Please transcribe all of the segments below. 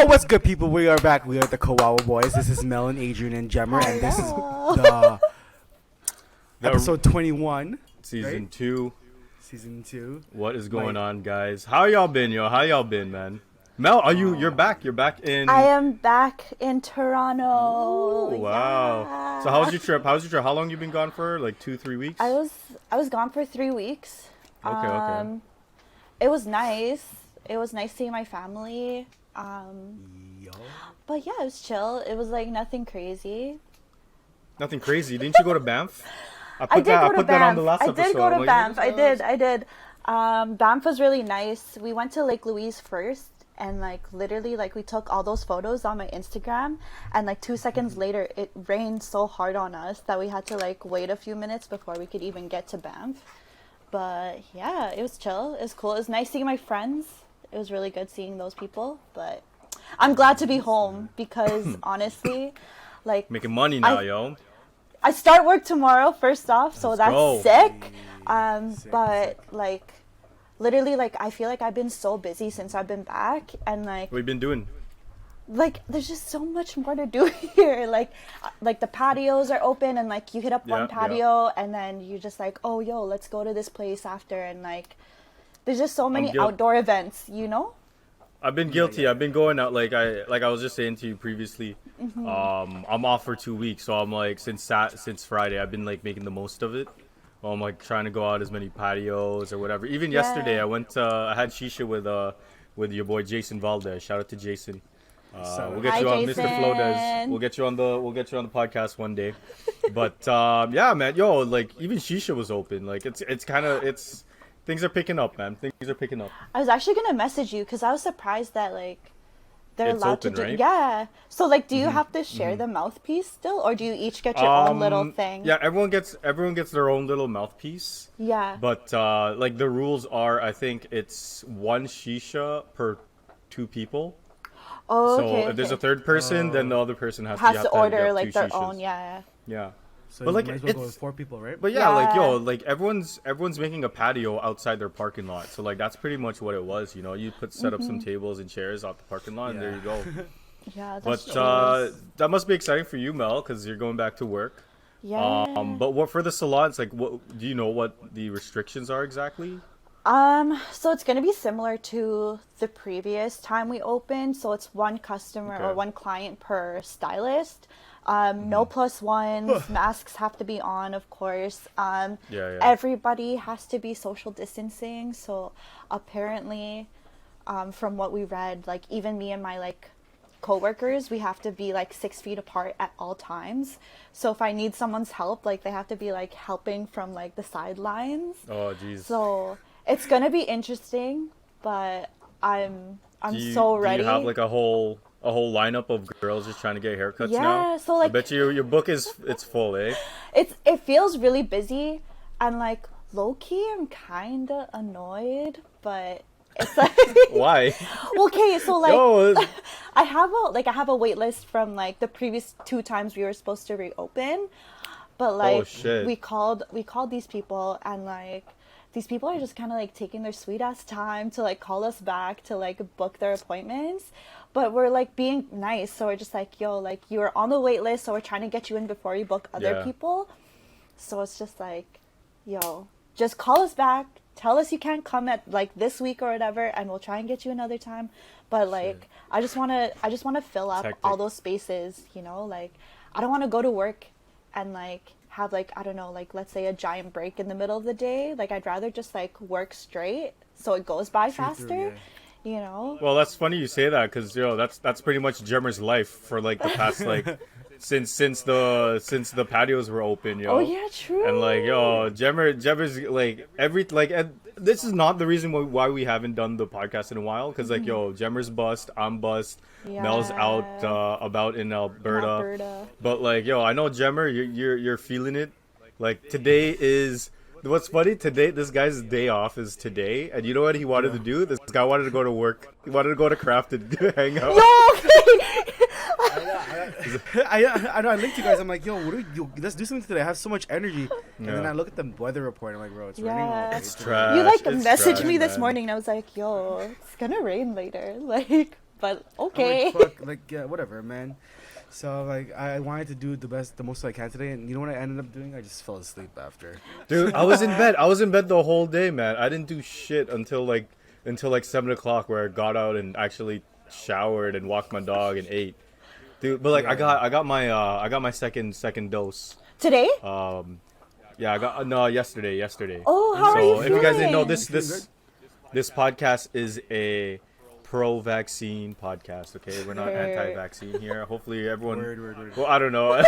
Yo, what's good, people? We are back. We are the Kawawa Boyz. This is Mel and Adrian and Jemmer, and this is the episode 21, season right? 2. Season 2. What is going on, guys? How y'all been, yo? How y'all been, man? Mel, you're back? You're back in? I am back in Toronto. Oh, wow. Yeah. So how was your trip? How long you been gone for? Like 2-3 weeks? I was gone for 3 weeks. Okay. It was nice. It was nice seeing my family. Yo. But yeah, it was chill. It was like nothing crazy. Nothing crazy. Didn't you go to Banff? I did go to that on the Banff. last I did episode. go to I'm like, Banff. I did. Banff was really nice. We went to Lake Louise first, and like literally like we took all those photos on my Instagram, and like 2 seconds later it rained so hard on us that we had to like wait a few minutes before we could even get to Banff. But yeah, it was chill. It was cool. It was nice seeing my friends. It was really good seeing those people, but I'm glad to be home because honestly, like making money now, yo. I start work tomorrow, first off, so Let's that's go. sick. Sick. Like, literally, like, I feel like I've been so busy since I've been back, and like, What you been doing? like, there's just so much more to do here. Like the patios are open, and like, you hit up one patio, and then you just like, oh, yo, let's go to this place after, and like, there's just so many outdoor events, you know? I've been guilty. I've been going out like I was just saying to you previously. I'm off for 2 weeks, so I'm like since Friday I've been like making the most of it. I'm like trying to go out as many patios or whatever. Even yesterday I went I had shisha with your boy Jason Valdez. Shout out to Jason. We'll get Hi, you on Jason. Mr. Flores. We'll get you on the podcast one day. But yeah, man, yo, like even shisha was open. Like it's things are picking up, man. Things are picking up. I was actually gonna message you because I was surprised that like they're It's allowed open, to do. right? Yeah. So like, do you have to share the mouthpiece still, or do you each get your own little thing? Yeah, everyone gets their own little mouthpiece. Yeah. But like the rules are, I think it's one shisha per 2 people. Oh, So okay. if there's a third person, then the other person has has to to order have like 2 their shishas. own. Yeah. Yeah. So But you like might as well go it's with 4 people, right? But yeah, like yo, Yeah. like everyone's making a patio outside their parking lot. So like that's pretty much what it was, you know. You set up some tables and chairs out the parking lot, and there you go. Yeah. But That's that must be exciting for you, Mel, because you're going back to work. yeah. But what for the salons? Like, what do you know? What the restrictions are exactly? So it's gonna be similar to the previous time we opened. So it's one customer or Okay. one client per stylist. No plus ones. Masks have to be on, of course. Yeah. Everybody has to be social distancing. So apparently, from what we read, like even me and my like coworkers, we have to be like 6 feet apart at all times. So if I need someone's help, like they have to be like helping from like the sidelines. Oh, jeez. So it's gonna be interesting, but I'm so ready. Do you have like a whole lineup of girls just trying to get haircuts now? Yeah, so I like bet you your book it's full, eh? it feels really busy, and like low key I'm kinda annoyed, but it's like Why? okay, so like Yo, I have a wait list from like the previous 2 times we were supposed to reopen, but like shit. we called these people, and like these people are just kind of like taking their sweet ass time to like call us back to like book their appointments, but we're like being nice, so we're just like, yo, like you were on the wait list, so we're trying to get you in before you book other Yeah. people. So it's just like, yo, just call us back, tell us you can't come at like this week or whatever, and we'll try and get you another time. But like I just want to fill up hectic. all those spaces, you know? Like I don't want to go to work and like have like, I don't know, like let's say a giant break in the middle of the day. Like I'd rather just like work straight so it goes by faster, you know? well, that's funny you say that because that's pretty much Jemmer's life for like the past like since the patios were open, yo. Oh yeah, true. And like Jemmer's like and this is not the reason why we haven't done the podcast in a while, because like Jemmer's bust, I'm bust, Mel's out about in Alberta. But like I know Jemmer, you're feeling it. Like today is what's funny, today this guy's day off is today, and you know what he wanted to do? This guy wanted to go to work. He wanted to go to Craft and hang out. I know. I linked you guys. I'm like, yo, what do you? Let's do something today. I have so much energy. And then I look at the weather report. I'm like, bro, it's raining all day. It's trash. You like It's messaged trash, me this man. morning, and I was like, yo, it's gonna rain later. Like, but I'm okay. like, fuck, like, yeah, whatever, man. So like, I wanted to do the most I can today, and you know what I ended up doing? I just fell asleep after. Dude, I was in bed. I was in bed the whole day, man. I didn't do shit until like 7 o'clock, where I got out and actually showered and walked my dog and ate. Dude, but like Yeah. I got my second dose. Today? Yeah, I got no yesterday. Oh, how are you So if you guys didn't know, feeling? this podcast is a pro-vaccine podcast. Okay, we're not Word. anti-vaccine here. Hopefully everyone. Word. Well, I don't know.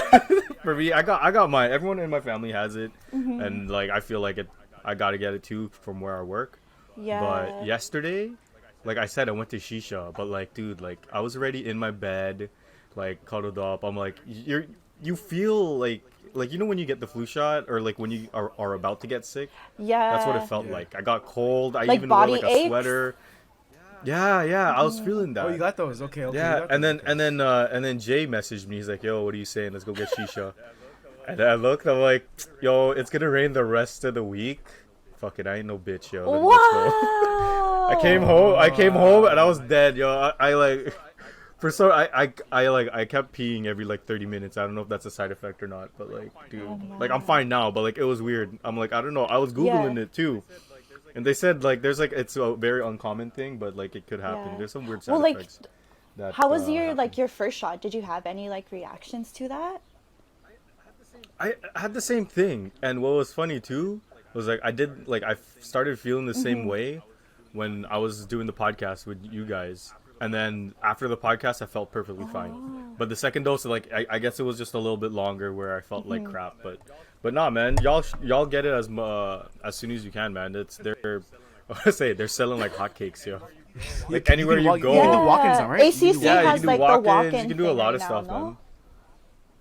For me, I got mine. Everyone in my family has it, and like I feel like I gotta get it too from where I work. Yeah. But yesterday, like I said, I went to shisha. But like, dude, like I was already in my bed, like cuddled up. I'm like, you feel like you know when you get the flu shot, or like when you are about to get sick. Yeah. That's what it felt Yeah. like. I got cold. I Like even wore body like a aches? sweater. Yeah, I was feeling that. Oh, you got those? Okay. You Yeah, got and those. then Jay messaged me. He's like, "Yo, what are you saying? Let's go get shisha." And then I looked. I'm like, "Yo, it's gonna rain the rest of the week. Fuck it, I ain't no bitch, yo. Let's go." Wow. I came home, and I was dead, yo. I like, for so I kept peeing every like 30 minutes. I don't know if that's a side effect or not, but like, dude, like I'm fine now, but like it was weird. I'm like, I don't know. I was googling it too. And they said like there's like it's a very uncommon thing, but like it could happen. Yeah. There's some weird side Well, like, effects. That, How was your happen. like your first shot? Did you have any like reactions to that? I had the same thing, and what was funny too was like I started feeling the same way when I was doing the podcast with you guys, and then after the podcast I felt perfectly fine. But the second dose, like I guess it was just a little bit longer where I felt like crap, but nah, man, y'all get it as soon as you can, man. They're selling like hotcakes, yo. Like anywhere you go. You can do walk-ins now, right? ACC Yeah, you has can do like the walk-ins. walk-in You can do a thing lot right of stuff, now, no? man.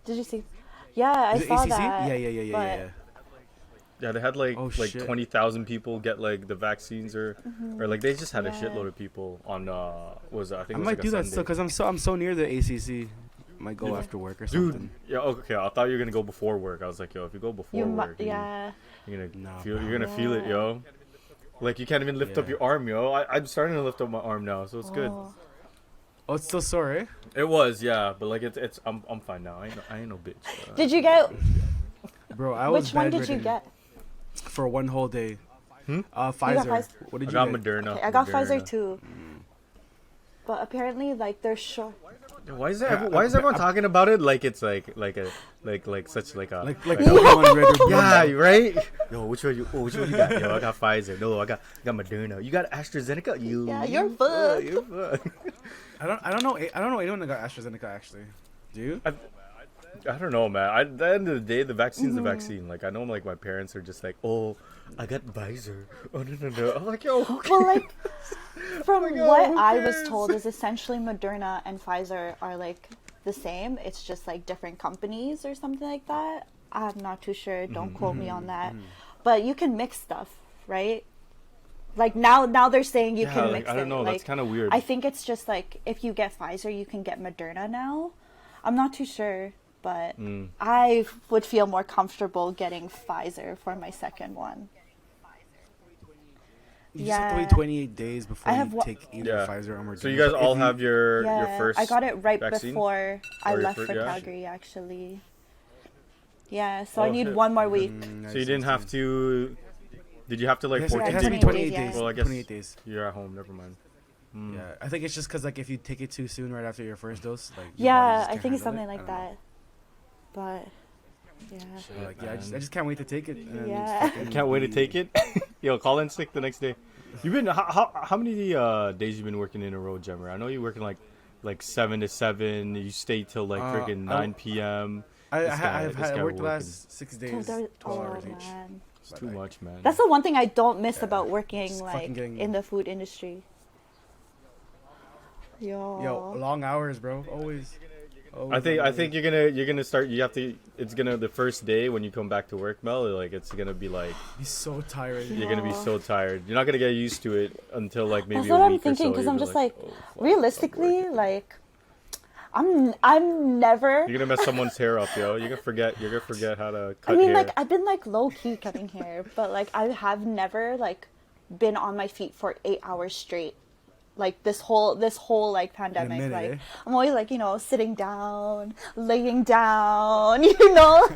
Did you see? Yeah, I Is it saw ACC? that. Yeah. Yeah, they had like Oh, like shit. 20,000 people get like the vaccines, or like they just had a Yeah. shitload of people on I think I it was might like a do that Sunday. still because I'm so near the ACC. Might go after work or Dude, something. yeah, okay. I thought you were gonna go before work. I was like, yo, if you go before You work, yeah. you're gonna No, you're gonna feel it, Yeah. yo. Like you can't even lift up Yeah. your arm, yo. I'm starting to lift up my arm now, so it's good. Oh. Oh, it's still sore, eh? It was, yeah, but like I'm fine now. I ain't no bitch. Did you get Bro, I was which one did you bedridden get? for one whole day. Hmm? Pfizer. Pfizer? What did I you got get? Moderna. Okay, I got Moderna. Pfizer too. But apparently like they're short. Why is everyone talking about it like it's like such like a Like blue one, red or blue. yeah, right? Yo, which one you got? Yo, I got Pfizer. No, I got Moderna. You got AstraZeneca? Yeah, you're fucked. You're fucked. I don't know anyone that got AstraZeneca actually. Do you? I don't know, man. At the end of the day, the vaccine's the vaccine. Like I know, like my parents are just like, oh, I got Pfizer. Oh no. I'm like, yo, okay. Well, like from God, what who I was cares? told is essentially Moderna and Pfizer are like the same. It's just like different companies or something like that. I'm not too sure. Don't quote me on that. But you can mix stuff, right? Like now they're saying you Yeah, can like, mix I don't it. know. Like, That's kind of weird. I think it's just like if you get Pfizer, you can get Moderna now. I'm not too sure, but I would feel more comfortable getting Pfizer for my second one. You just have to Yeah. wait 28 days before I have you take either Yeah. Pfizer or Moderna. So you guys all have your Yeah, first. I got it right vaccine? before I Or your left fir- for yeah? Calgary, actually. Yeah, so I Oh, need shit. one more week. So you didn't have to. Did you have to like It 14 has to be days? 28 days, days. Well, I guess 28 days. you're at home. Never mind. Yeah, I think it's just because like if you take it too soon right after your first dose, like your body Yeah, just I can't think it's handle something it. like I don't know. that. But yeah. So, like, yeah, I just can't wait to take it. And then Yeah. fucking Can't wait to be- take it. Yo, call in sick the next day. You've been how many days you been working in a row, Jemmer? I know you're working like 7 to 7. You stay till like freaking 9 p.m. I This guy- I've this had guy worked the working. last 6 days, Oh, 12 hours each. man. It's too much, man. That's the one thing I don't miss about working Just like fucking getting- in the food industry. Yo, long hours, bro. Always. I think you're gonna start. You have to. It's gonna the first day when you come back to work, Mel. Like it's gonna be like He's so tired. you're gonna be so tired. You're not gonna get used to it until like maybe That's a what I'm week or thinking so. because You'll I'm be just like, "Oh, fuck, realistically, like, I'm never. You're gonna mess someone's hair up, yo. You're gonna forget how to cut I mean, hair. like, I've been like low key cutting hair, but like I have never like been on my feet for 8 hours straight. like this whole like pandemic. minute, Like eh? I'm always like, you know, sitting down, laying down, you know,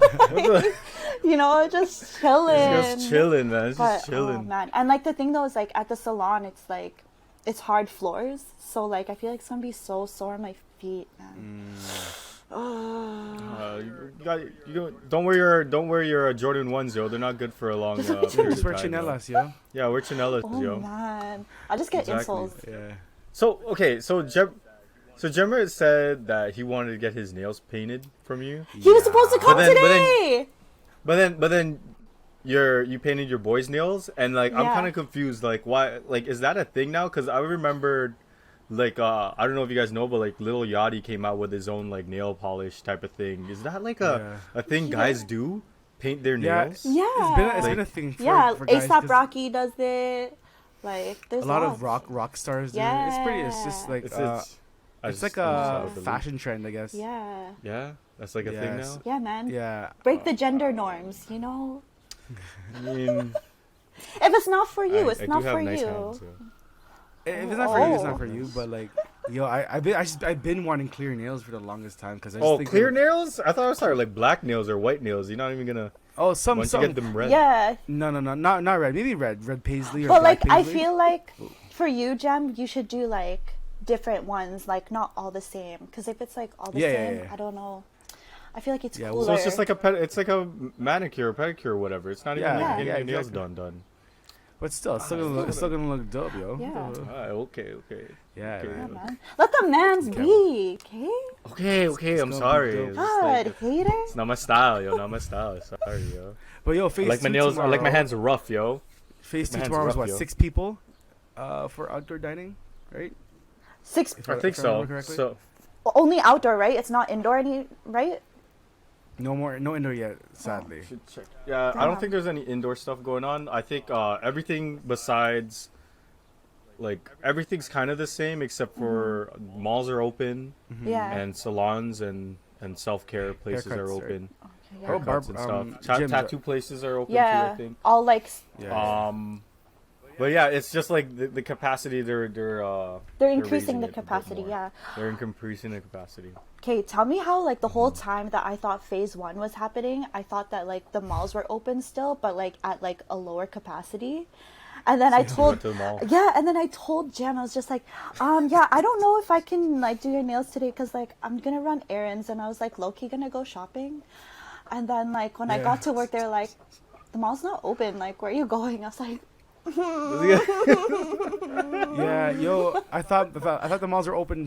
you know, just chilling. Just chilling, man. It's just But, chilling. oh man, and like the thing though is like at the salon, it's like it's hard floors, so like I feel like it's gonna be so sore on my feet, man. Don't wear your Jordan 1s, yo. They're not good for a long period of Just wear time, yo. chinelas, yo. Yeah, wear chinelas, Oh yo. man, I just get Exactly. insoles. Yeah. So okay, so Jemmer said that he wanted to get his nails painted from you, He was supposed to come But then- today. but then you painted your boy's nails, and like I'm Yeah. kind of confused. Like why? Like is that a thing now? Because I remembered. Like I don't know if you guys know, but like Little Yachty came out with his own like nail polish type of thing. Is that like a thing guys do? Paint their Yeah. nails? Yeah, It's been a thing for, yeah. for guys. ASAP 'cause Rocky does it. Like there's a lot lots. of rock stars do it. It's pretty. It's just like I it's just- like I just a thought of it. fashion trend, I guess. Yeah, Yeah, that's like a thing Yes. now. yeah, man. Yeah. Break the gender norms, you know. I mean, If it's not for you, I it's do not have for nice you. hands, so. If it's not for you, it's Oh. not for you. But like, yo, I've been wanting clear nails for the longest time because I just Oh, think clear they're- nails? I thought I was like black nails or white nails. You're not even gonna. Oh, some Once you get them red. Yeah, No, not red. Maybe red paisley or but black like I paisley. feel like for you, Jem, you should do like different ones, like not all the same. Because if it's like all the Yeah, yeah, same, yeah. I don't know. I feel like it's Yeah, cooler. well, So it's just like it's like a manicure, pedicure, or whatever. It's not even Yeah, like yeah, getting your nails exactly. done. But still, it's still gonna look dope, yo. Yeah. Alright, okay. Yeah, Okay. Yeah, man. man. Let the man's be, okay? Okay, I'm gonna be sorry. dope. It's just like- God, hater. it's not my style, yo. Not my style. Sorry, yo. But yo, I phase like my two nails. I like my tomorrow- hands rough, yo. Phase my two hands tomorrow is rough, what, yo. 6 people, for outdoor dining, right? Six, If I think if remember so. correctly. So only outdoor, right? It's not indoor, right? No indoor yet, sadly. should check. Yeah, I don't Damn. think there's any indoor stuff going on. I think everything besides, like everything's kind of the same except for malls are open Yeah. and salons and self-care places are Haircuts, right? open. Okay, yeah. Oh, Haircuts and stuff. gyms are- Tattoo places are open too, Yeah, I think. all like Yeah. But yeah, it's just like the capacity. They're they're increasing raising the it a bit capacity. more. Yeah. They're increasing the capacity. Okay, tell me how like the whole time that I thought phase one was happening, I thought that like the malls were open still, but like at like a lower capacity. And then I You told went to the mall. yeah, and then I told Jem, I was just like, yeah, I don't know if I can like do your nails today because like I'm gonna run errands, and I was like low key gonna go shopping. And then like when I Yeah. got to work, they're like, the mall's not open. Like, where are you going? I was like, Yeah, yo, I thought the malls were open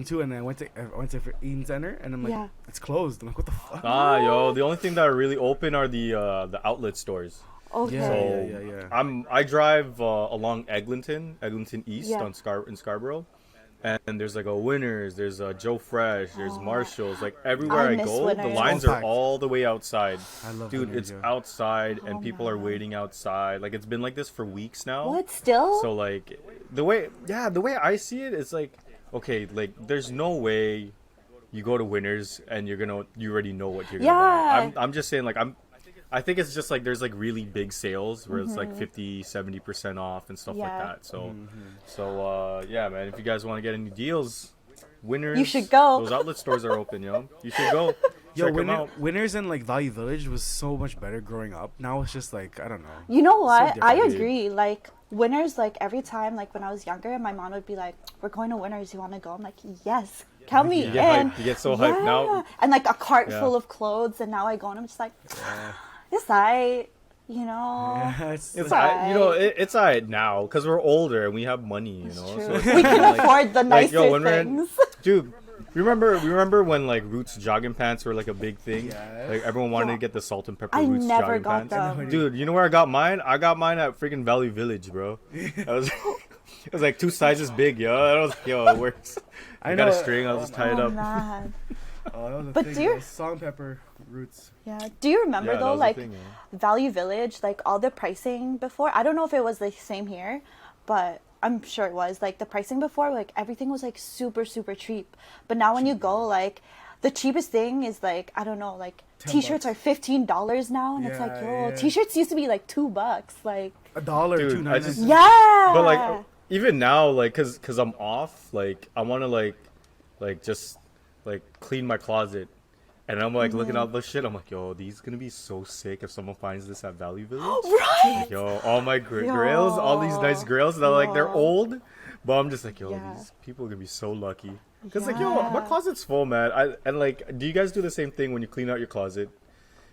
too, and then I went to Eden Center, and I'm like, Yeah. it's closed. I'm like, what the fuck? Yo, the only thing that are really open are the outlet stores. okay. So Yeah. I drive along Eglinton East Yeah. in Scarborough, and there's like a Winners, there's a Joe Fresh, there's Marshalls. Like everywhere I I miss go, the Winners. lines All are packed. all the way outside. I love Dude, Winners, it's yeah. outside, and Oh, people are man. waiting outside. Like it's been like this for weeks now. What still? So like the way I see it, it's like okay, like there's no way you go to Winners and you already know what you're gonna Yeah. buy. I'm just saying like I think it's just like there's like really big sales where it's like 50-70% off and stuff like Yeah. that. So yeah, man, if you guys want to get any deals, Winners, You should go. Those outlet stores are open, yo. You should go. Yo, Check them out. Winners in like Value Village was so much better growing up. Now it's just like I don't know. You know what? I different. agree. Like Winners, like every time, like when I was younger, my mom would be like, "We're going to Winners. You want to go?" I'm like, "Yes, count me You get in." hyped. You get so hyped now. Yeah. And like a cart Yeah. full of clothes, and now I go and I'm just like, "It's alright," you know. Yeah, it's It's Right. you know it's alright now because we're older and we have money, you know. True. So it's We can like- afford the like, nicer yo, when we're in- things. Dude, remember when like Roots jogging pants were like a big thing? Yes. Like everyone wanted Yeah. to get the salt and pepper I Roots never jogging got pants. them. Dude, you know where I got mine? I got mine at freaking Valley Village, bro. It was like 2 sizes big, yo. I was yo, it works. I got a string, I'll just tie it Oh up. man. Oh, that was a But thing, do you- though. Salt and pepper roots. Yeah. Do you remember Yeah, that though, was the like thing, yeah. Value Village, like all the pricing before? I don't know if it was the same here, but I'm sure it was. Like the pricing before, like everything was like super super cheap. But now when you go, like the cheapest thing is like I don't know, like t-shirts are $15 now, and it's like Yeah, yo, yeah. t-shirts used to be like $2. Like $1 Dude, $2.99. I just- yeah. But even now, like, cause I'm off, like, I want to like just like clean my closet, and I'm like looking at the shit. I'm like, yo, these gonna be so sick if someone finds this at Value Village. Right. Like, yo, all my grails, all these nice grails that like they're old, but I'm just like, yo, Yeah. these people are gonna be so lucky. Cause like, yo, my closet's full, man. And like, do you guys do the same thing when you clean out your closet?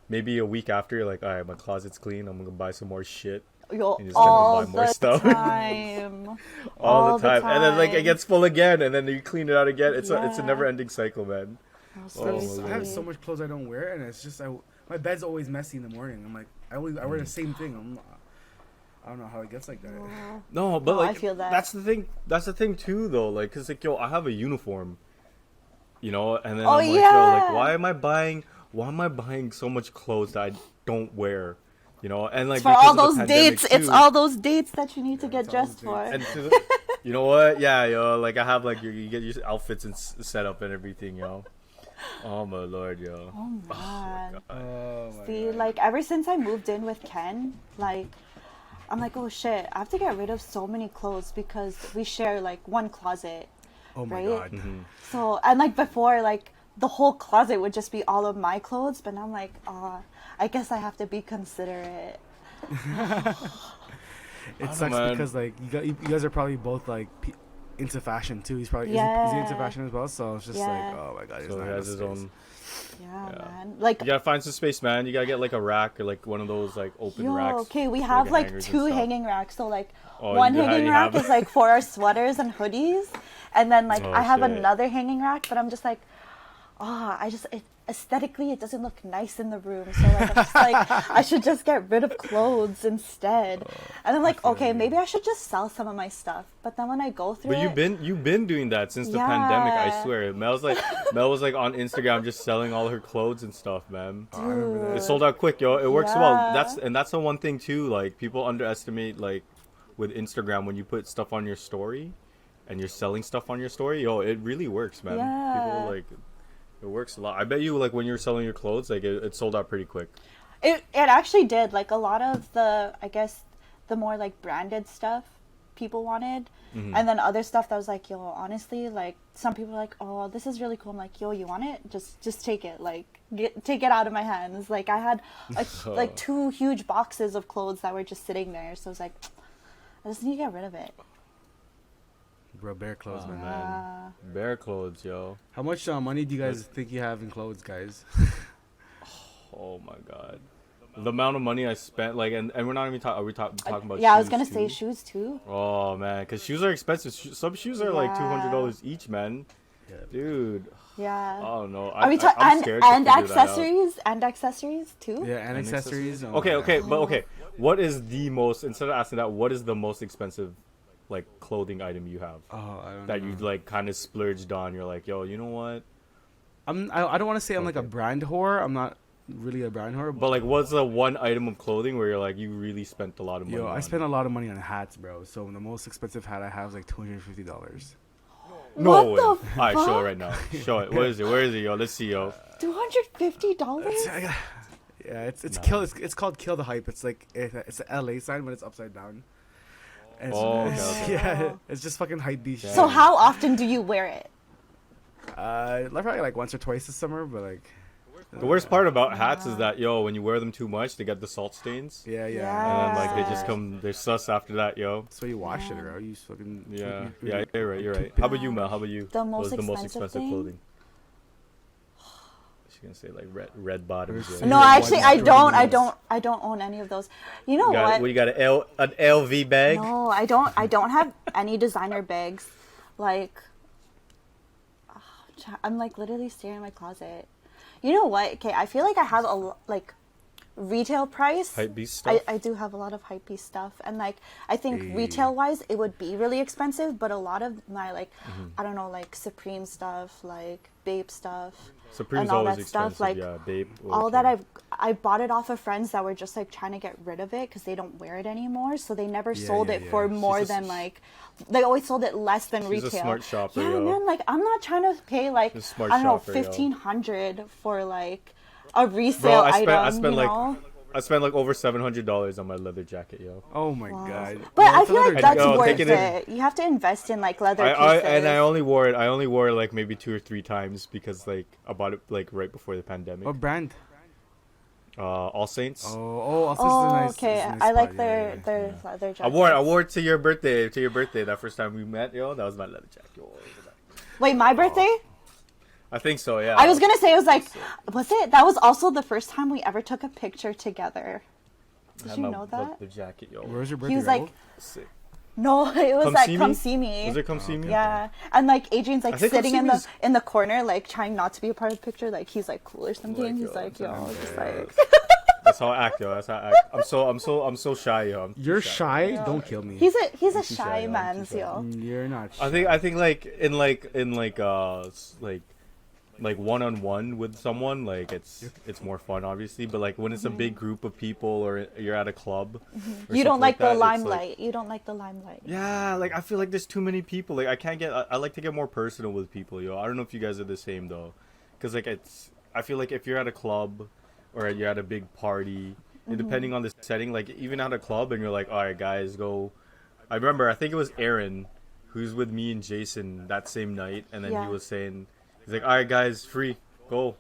Maybe a week after, you're like, all right, my closet's clean. I'm gonna buy some more shit. Yo, You just all gotta buy more the stuff. time. all the time. And then like it time. gets full again, and then you clean it out again. It's a Yeah. never-ending cycle, man. Oh, Oh, seriously. I have so much clothes I don't wear, and it's just my bed's always messy in the morning. I'm like, I wear the same thing. I don't know how it gets like that. Aw. No, but No, I like feel that. that's the thing. That's the thing too, though. Like, cause like yo, I have a uniform, you know, and then Oh, I'm like, yo, yeah. like why am I buying so much clothes that I don't wear, you know? And like For because all of the those pandemic, dates, it's too. all those dates that you need to get it's all those dressed for. dates. And you know what? Yeah, yo, like I have like you get your outfits and set up and everything, yo. Oh my lord, yo. Oh man. Oh my See, God. like ever since I moved in with Ken, like I'm like, oh shit, I have to get rid of so many clothes because we share like one closet. Oh my right? God. Mm-hmm. So, and like before, like the whole closet would just be all of my clothes, but now I'm like, I guess I have to be considerate. It know, sucks man. because like you guys are probably both like into fashion too. He's probably is he into Yeah. fashion as well? So it's just Yeah. like, oh my God, So he has his own. Yeah, Yeah. man. Like, You gotta find some space, man. You gotta get like a rack or like one of those like open racks. okay, we for, have the like hangers and two stuff. hanging racks. So like Oh, one you hanging have- rack is like for our sweaters and hoodies, and then like Oh, I have shit. another hanging rack, but I'm just like, aesthetically it doesn't look nice in the room. So like I'm just like I should just get rid of clothes instead. And I'm like, feel okay, you. maybe I should just sell some of my stuff. But then when I go through But it, you've been doing that since the pandemic. I Yeah. swear. Mel was like on Instagram just selling all her clothes and stuff, man. I remember It that. sold out quick, yo. It works well. Yeah. That's the one thing too. Like people underestimate like with Instagram when you put stuff on your story, and you're selling stuff on your story. Yo, it really works, man. Yeah. People like it works a lot. I bet you like when you're selling your clothes, like it sold out pretty quick. it actually did. Like a lot of the, I guess, the more like branded stuff people wanted. And then other stuff that was like, yo, honestly, like some people are like, oh, this is really cool. I'm like, yo, you want it? Just take it. Like take it out of my hands. Like I had like two huge boxes of clothes that were just sitting there. So I was like, I just need to get rid of it. Bro, bare clothes, Oh, man. man. Bare clothes, yo. How much money do you guys think you have in clothes, guys? Oh my god. The amount of money I spent, like, and we're not even talking. Are we talking about? Yeah, I was shoes, gonna too? say shoes too. Oh man, because shoes are expensive. Some shoes are like Yeah. $200 each, man. Yeah. Dude, Yeah. I don't know. Are we I'm talking scared to and figure that out. accessories too? Yeah, and And accessories. Oh Okay, my okay, God. but okay. What is the most? Instead of asking that, what is the most expensive, like, clothing item you have Oh, I don't that know. you like kind of splurged on? You're like, yo, you know what? I don't want to say I'm like a Okay. brand whore. I'm not really a brand whore. But like, what's the one item of clothing where you're like, you really spent a lot of money? Yo, I on? spent a lot of money on hats, bro. So the most expensive hat I have is like $250. No What way. the All right, show it fuck? right now. Show it. Where is it? Where is it, yo? Let's see, yo. $250? Yeah, it's Nah. kill. It's called Kill the Hype. It's like it's an LA sign, but it's upside down. And it's, Oh, okay, it's- okay. yeah, it's just fucking hype beast. Yeah. So how often do you wear it? Probably like once or twice this summer, but like. The worst part about hats is that, yo, when you wear them too much, they get the salt stains. Yeah, yeah. Yeah. And then, like, they just Yeah. come, they're sus after that, yo. That's why you wash it, Yeah. bro. You just fucking. Yeah, you- yeah, you're right, you're right. toothpick. How about you, Mel? How about you? The What most was the most expensive expensive thing? clothing? She's gonna say like red bottoms. There's- Yeah. No, Yeah, actually, one I don't. string. I don't own any of those. You know You got, what? you got an LV bag? No, I don't. I don't have any designer bags. Like, I'm like literally staring at my closet. You know what? Okay, I feel like I have like retail price. Hypebeast stuff? I do have a lot of hypebeast stuff, and like I think Hey. retail wise it would be really expensive, but a lot of my like Mm-hmm. I don't know, like Supreme stuff, like Babe stuff, Supreme's and all always that expensive. stuff, like yeah, babe. all okay. that I bought it off of friends that were just like trying to get rid of it because they don't wear it anymore, so they never Yeah, sold yeah, it yeah. for She's more just- than like they always sold it less than She's a retail. smart shopper, yeah, yo. man, like I'm not trying to pay like She's a smart I don't know shopper, yo. $1,500 for like a resale item. I spent you like know? I spent like over $700 on my leather jacket, yo. Oh my god. But Yeah, I it's feel like another that's jacket. worth take it in. it. You have to invest in like leather I pieces. and I only wore it like maybe 2 or 3 times because like I bought it like right before the pandemic. What brand? All Saints. Also Oh, it's a nice, okay. it's a nice I like spot, their yeah. leather jackets. I wore it to your birthday. That first time we met, yo. That was my leather jacket. Yo. Wait, my birthday? I think so, yeah. I was gonna say, was it? That was also the first time we ever took a picture together. Did you know that? The jacket, yo. Where was your birthday? He was like, Raul? Sick. no, it was Come like, see come me? see me. Was it Come See Me? Yeah, and like Adrian's like I think Come sitting See in Me's- the corner, like trying not to be a part of the picture, like he's like cool or something. He's yo, like, yo, just like. That's how I act, yo. That's how I act. I'm so shy, yo. I'm You're too shy? Don't kill me. He's a too shy shy, I'm man, too shy. yo. You're not shy. I think like one-on-one with someone, like it's more fun, obviously, but like when it's a big group of people or you're at a club or You something don't like the that, it's limelight. like, You don't like the limelight. yeah, like I feel like there's too many people. Like I like to get more personal with people, yo. I don't know if you guys are the same though, because like I feel like if you're at a club or you're at a big party, and depending on the setting, like even at a club and you're like, all right guys, go. I remember, I think it was Aaron who's with me and Jason that same night, and then Yeah. he was saying, he's like, all right guys, free, go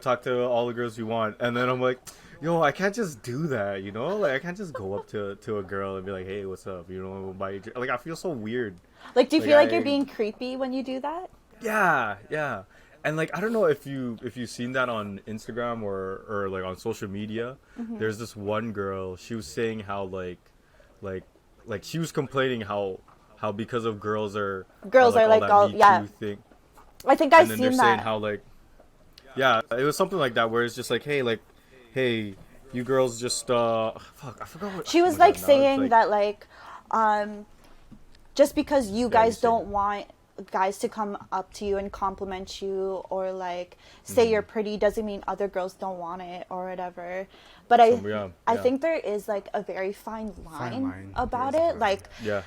talk to all the girls you want. And then I'm like, yo, I can't just do that, you know? Like I can't just go up to a girl and be like, hey, what's up, you know, buy you like I feel so weird. Like, do you Like, feel like I- you're being creepy when you do that? Yeah. And like I don't know if you've seen that on Instagram or like on social media. There's this one girl, she was saying how like she was complaining how because of girls are Girls are, like, that all- Me yeah. Too thing. I think I've And then seen they're saying that. how like, yeah, it was something like that where it's just like, hey, you girls just fuck, I forgot what She oh was my like God, now it's saying like- that like just because you guys say don't it. want guys to come up to you and compliment you or like say you're pretty doesn't mean other girls don't want it or whatever. But yeah, I yeah. think there is like a very fine line, line. about There is a it. fine Like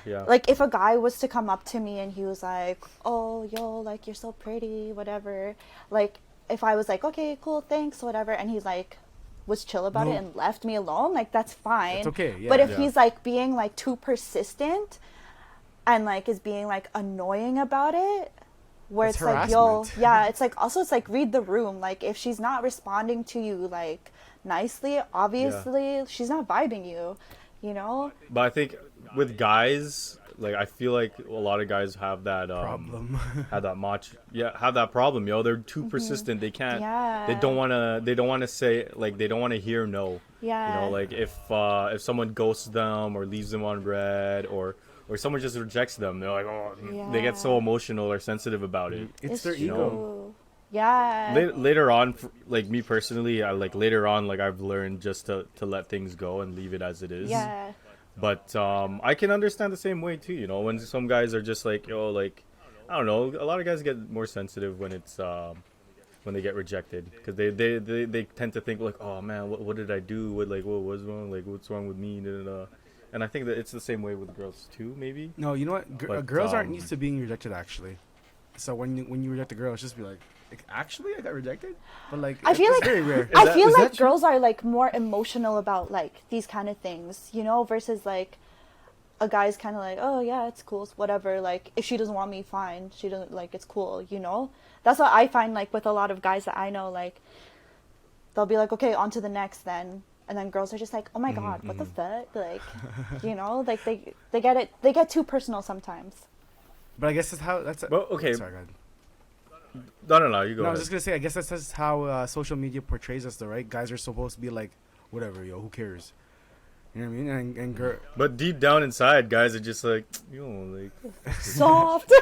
yeah. like if a guy was to come up to me and he was like, "Oh, yo, like you're so pretty, whatever." Like if I was like, "Okay, cool, thanks, whatever," and he's like was chill about it No. and left me alone, like that's fine. It's okay, yeah. But if Yeah. he's like being like too persistent and like is being like annoying about it, where It's it's like, yo, harassment. yeah, it's like also it's like read the room. Like if she's not responding to you like nicely, obviously she's not vibing you, you know? But I think with guys, like I feel like a lot of guys have that Problem. have that problem, yo. They're too persistent. They can't. Yeah. They don't wanna say, like, they don't wanna hear no. Yeah. You know, like if someone ghosts them or leaves them on red or someone just rejects them, they're like, oh, they get so Yeah. emotional or sensitive about it. It's their true. ego. Yeah. Later on, like me personally, later on, like I've learned just to let things go and leave it as it is. Yeah. But I can understand the same way too. You know, when some guys are just like, yo, like, I don't know. A lot of guys get more sensitive when it's when they get rejected because they tend to think like, oh man, what did I do? What was wrong? Like, what's wrong with me? Da, da, da. And I think that it's the same way with girls too, maybe. No, you know what? But, Girls aren't used to being rejected, actually. So when you reject a girl, it's just be like actually, I got rejected? But like, I feel it's like very rare. I feel is like that true? girls are like more emotional about like these kind of things, you know, versus like a guy's kind of like, oh yeah, it's cool, it's whatever. Like if she doesn't want me, fine. She doesn't, like, it's cool, you know. That's what I find like with a lot of guys that I know. Like they'll be like, okay, on to the next then. And then girls are just like, oh my god, what the fuck? Like, you know, like they get too personal sometimes. But I guess that's how Well, okay. Sorry, go ahead. No, you go No, I ahead. was just gonna say, I guess that's just how social media portrays us, though, right? Guys are supposed to be like, whatever, yo, who cares? You know what I mean? And girl, But deep down inside, guys are just like, yo, like, Soft.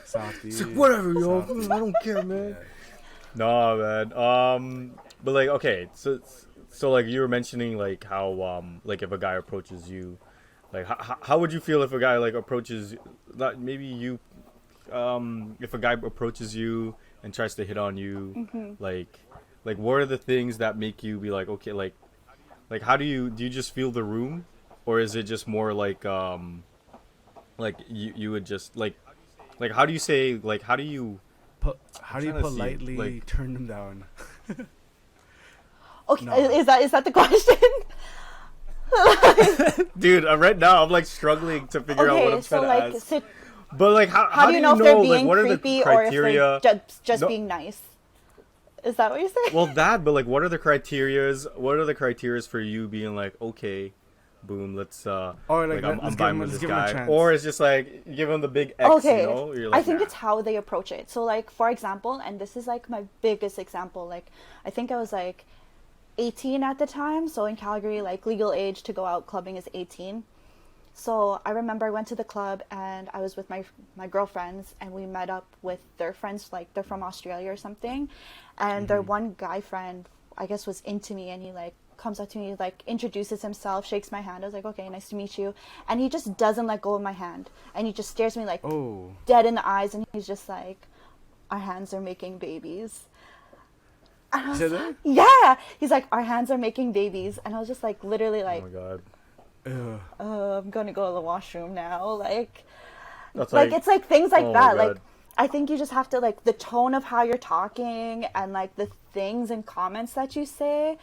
softy. whatever, yo, Softy. I don't care, man. Yeah. No, man. But like, okay, so like you were mentioning like how like if a guy approaches you, like how would you feel if a guy like approaches, not maybe you, if a guy approaches you and tries to hit on you, like what are the things that make you be like, okay, like how do you just feel the room, or is it just more like you would just like how do you say, like how do you How do you trying to see, politely like- turn them down? Okay, No. is that the question? Dude, right now I'm like struggling to figure out what I'm so trying to like, ask. so But like, how do you know if they're like, being what are the creepy or if criteria? they're just No. being nice? Is that what you're saying? Well, that, but like, what are the criterias? What are the criterias for you being like, okay, boom, let's Or like, I'm let's give vibing him, with let's this give him a guy, chance. or it's just like give him the big X, Okay, you know? You're I like, think nah. it's how they approach it. So like, for example, and this is like my biggest example, like I think I was like 18 at the time. So in Calgary, like legal age to go out clubbing is 18. So I remember I went to the club and I was with my girlfriends and we met up with their friends, like they're from Australia or something, and their one guy friend, I guess, was into me, and he like comes up to me, like introduces himself, shakes my hand. I was like, okay, nice to meet you, and he just doesn't let go of my hand, and he just stares me like Oh. dead in the eyes, and he's just like, our hands are making babies. And I was Said like, that? yeah, he's like, our hands are making babies, and I was just like literally Oh like, my god, Ugh. I'm gonna go to the washroom now. Like that's it's like things like oh my that. God. Like I think you just have to like the tone of how you're talking and like the things and comments that you say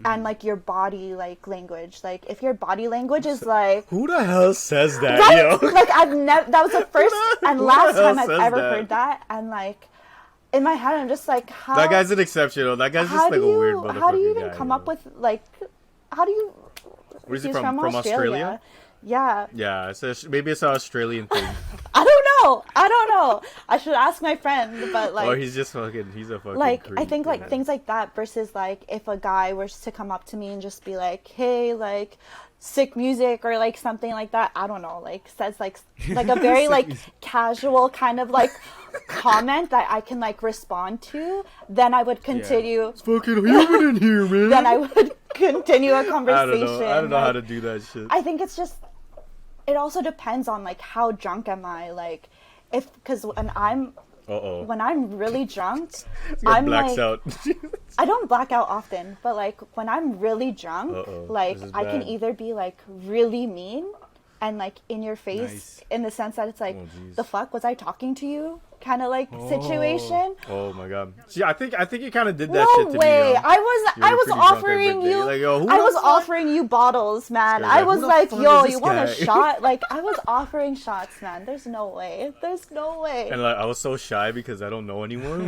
and like your body like language. Like if your body language is like Who the hell says that, right? yo? Like I've never that was the first and who the last hell time I've says ever that? heard that, and like in my head I'm just like how That guy's an exception, though. That guy's just like a weird motherfucker. how do you even guy, come yo. up with like how do you Where's he he's from? From Australia? Yeah. Yeah, maybe it's an Australian thing. I don't know. I should ask my friend, but like Or he's just fucking. He's a fucking. like creep, I think like yeah. things like that versus like if a guy was to come up to me and just be like, hey, like sick music or like something like that, I don't know, like says like a very like casual kind of like comment that I can like respond to, then I would continue It's fucking humid in here, man. then I would continue a conversation. I don't know how Like, to do that shit. I think it's just it also depends on like how drunk am I, like if because when I'm really drunk, I'm blacks like out. I don't black out often, but like when I'm really drunk, Uh-oh, like this is I can bad. either be like really mean and like in your face Nice. in the sense that it's like Oh, jeez. the fuck was I talking to you kind of like situation. Oh my god. See, I think you kind of did that No shit to way! me. I You was were pretty drunk offering every day. you. Like, yo, who I the was fuck? offering you bottles, man. Scared I of- was who the like, fuck yo, is you this want a guy? shot? Like I was offering shots, man. There's no way. There's no way. And like I was so shy because I don't know anyone.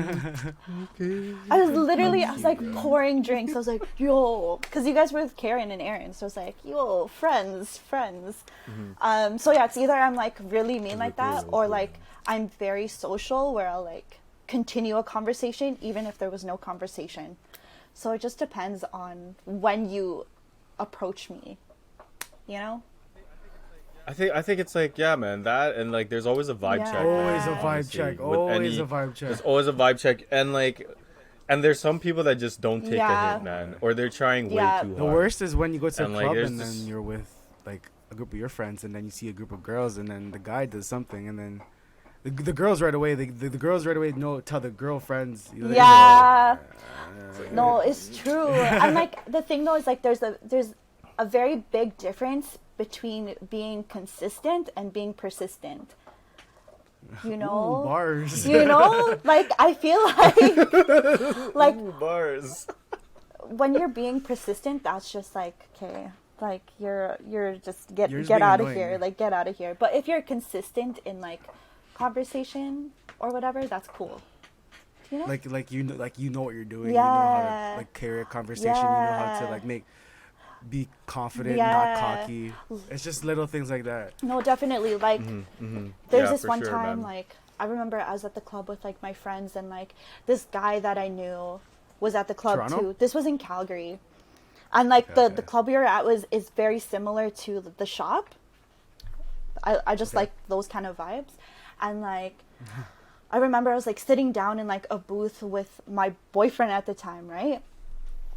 Okay. I was literally, I was like pouring drinks. I was like, yo, because you guys were with Karen and Aaron, so I was like, yo, friends. So yeah, it's either I'm like really mean like that, or like I'm very social where I'll like continue a conversation even if there was no conversation. So it just depends on when you approach me, you know? I think it's like, yeah, man, that, and like there's always a vibe Yeah. check. Always man, a vibe honestly, check. with Always any- a vibe check. There's always a vibe check, and like, and there's some people that just don't take a Yeah. hint, man, or they're trying way Yeah. too hard. The worst is when you go to a And, like, club there's and then this- you're with like a group of your friends, and then you see a group of girls, and then the guy does something, and then the girls right away, the girls right away tell the girlfriends. You know, Yeah. No, it's true. And like the thing though is like there's a very big difference between being consistent and being persistent. You know? Ooh, bars. You know? Like I feel like Ooh, bars. when you're being persistent, that's just like, okay, like you're just You're just get being out of annoying. here, like get out of here. But if you're consistent in like conversation or whatever, that's cool. You know? like you know what you're doing. You know how Yeah. to like carry a conversation. You know how to Yeah. like be confident, Yeah. not cocky. It's just little things like that. No, definitely. Like Mm-hmm. there's Yeah, this for one sure, time, man. like I remember I was at the club with like my friends, and like this guy that I knew was at the club Toronto? too. This was in Calgary, and like Okay. the club we were at is very similar to the shop. I just Okay. like those kind of vibes, and like I remember I was like sitting down in like a booth with my boyfriend at the time, right?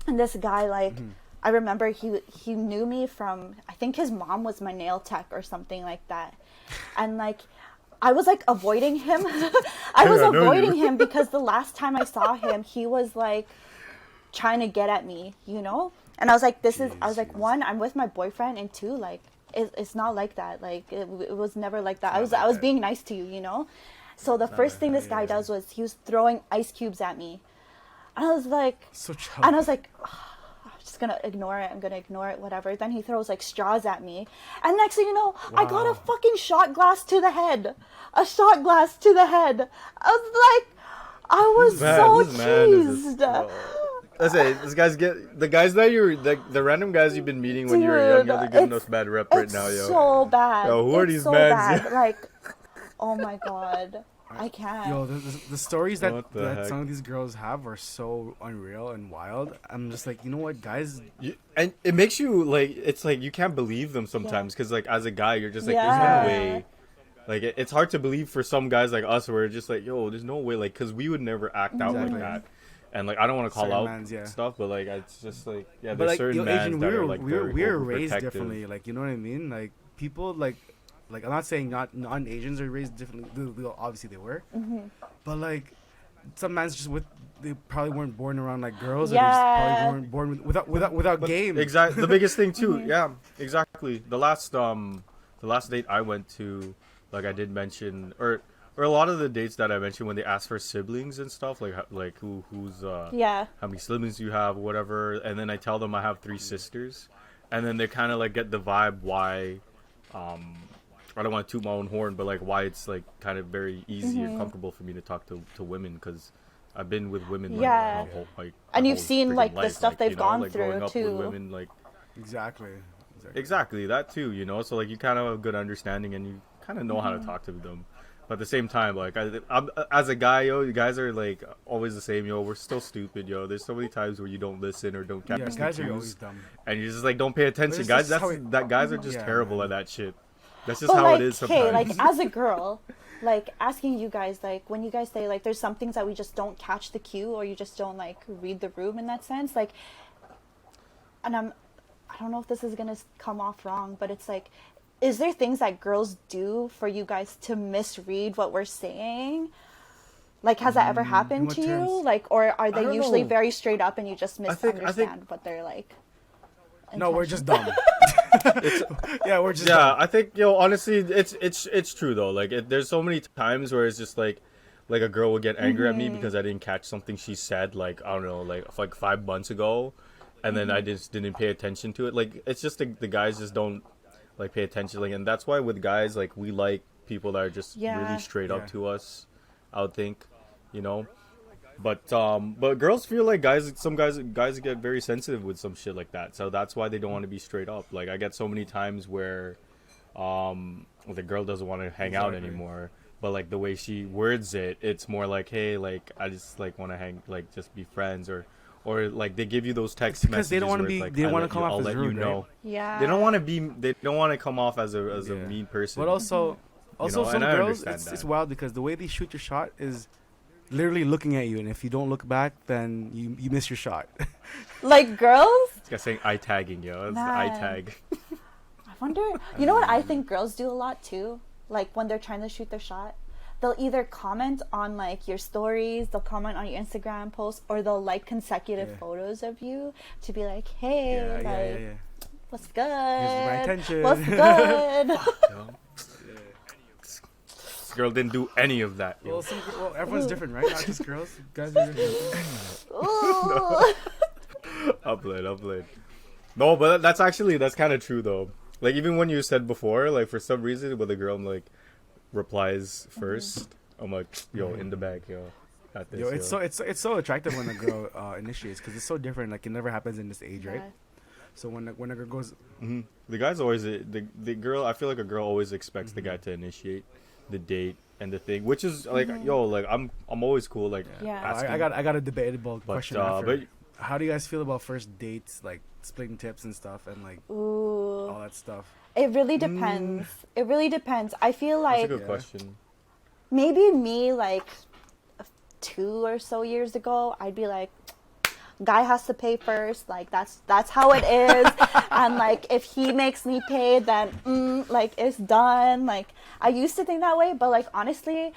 And this guy like. I remember he knew me from, I think his mom was my nail tech or something like that. And like I was like avoiding him. I was I know avoiding you. him because the last time I saw him, he was like trying to get at me, you know? And I was like, I was like, one, I'm with my boyfriend, and two, like it's not like that. Like it was never like that. I was being nice to you, you know? So the first thing this guy does was he was throwing ice cubes at me. And I was like, So and I was like, just gonna ignore it. I'm gonna ignore it, whatever. Then he throws like straws at me, and next thing you know, I got a fucking shot glass to the head. A shot glass to the head. I was like, I was so cheesed. Let's say this guy's the guys that you're the random guys you've been meeting when you were young. They're giving us bad rep right now, yo. It's so bad. Yo, who are these men? Like, oh my god. I can't. Yo, the stories that some of these girls have are so unreal and wild. I'm just like, you know what, guys? And it makes you like, it's like you can't believe them sometimes because like as a guy, you're just like, there's no way. Like it's hard to believe for some guys like us where it's just like, yo, there's no way, like, because we would never act out like that. And like I don't want to call out stuff, but like it's just like there's certain mans that are like we were raised differently. Like, you know what I mean? Like people like I'm not saying not non-Asians are raised differently. Obviously they were, but like some mans just they probably weren't born around like girls. Or they just probably weren't born without game. Exactly. The biggest thing too. Yeah, exactly. The last date I went to, like I did mention, or a lot of the dates that I mentioned when they ask for siblings and stuff, like who's how many siblings you have, whatever, and then I tell them I have 3 sisters, and then they kind of like get the vibe why, I don't want to toot my own horn, but like why it's like kind of very easy and comfortable for me to talk to women because I've been with women like my whole, like, and you've seen like life, the stuff like, they've you know, gone like, through growing up too. with women, like Exactly, that too, you know. So like you kind of have a good understanding and you kind of know how to talk to them. But at the same time, like I'm as a guy, yo, you guys are like always the same, yo. We're still stupid, yo. There's so many times where you don't listen or don't catch the guys are cues, always dumb, and you just like don't pay attention, guys. Guys are just terrible at that shit. That's just but, how like, it is sometimes. Okay, like as a girl, like asking you guys, like when you guys say like there's some things that we just don't catch the cue or you just don't like read the room in that sense, like, and I don't know if this is gonna come off wrong, but it's like, is there things that girls do for you guys to misread what we're saying? Like, has that ever happened to you? Like, or are they usually very straight up and you just misunderstand what they're like? No, we're just dumb. We're just dumb. dumb. I think, yo, honestly, it's true though. Like, there's so many times where it's just like a girl would get angry at me because I didn't catch something she said, like, I don't know, like 5 months ago, and then I just didn't pay attention to it. Like, it's just the guys just don't like pay attention, like, and that's why with guys, like, we like people that are just really straight up to us, I would think, you know. But girls feel like some guys get very sensitive with some shit like that, so that's why they don't want to be straight up. Like, I get so many times where the girl doesn't want to hang out anymore, but like the way she words it, it's more like, hey, like, I just like want to hang, like, just be friends, or like they give you those text messages because they don't want to be, like, they don't want to come off as rude, right? Yeah, they don't want to come off as a mean person. But also some and girls, it's wild because the way they shoot your shot is literally looking at you, and if you don't look back, then you miss your shot. Like girls? This guy's saying eye tagging, yo. It's the eye tag. I wonder. You know what I think girls do a lot too? Like when they're trying to shoot their shot, they'll either comment on like your stories, they'll comment on your Instagram posts, or they'll like consecutive photos of you to be like, hey, what's good? Here's my attention. What's good? This girl didn't do any of that. Well, everyone's different, right? Not just girls. Guys are different. Upload. No, but that's kind of true though. Like, even when you said before, like, for some reason with a girl, I'm like, replies first, I'm like, yo, in the bag, yo. Got this, yo, it's so attractive when a girl initiates, because it's so different. Like, it never happens in this age, right? So when a girl goes, the guy's always the girl. I feel like a girl always expects the guy to initiate the date and the thing, which is like, yo, like I'm always cool. Like, asking. I got a debatable question after. But how do you guys feel about first dates, like splitting tips and stuff, and like all that stuff? It really depends. It really depends. I feel like that's a good question. Maybe me like 2 or so years ago, I'd be like, guy has to pay first, like that's how it is. And like if he makes me pay, then like it's done. Like I used to think that way, but like honestly,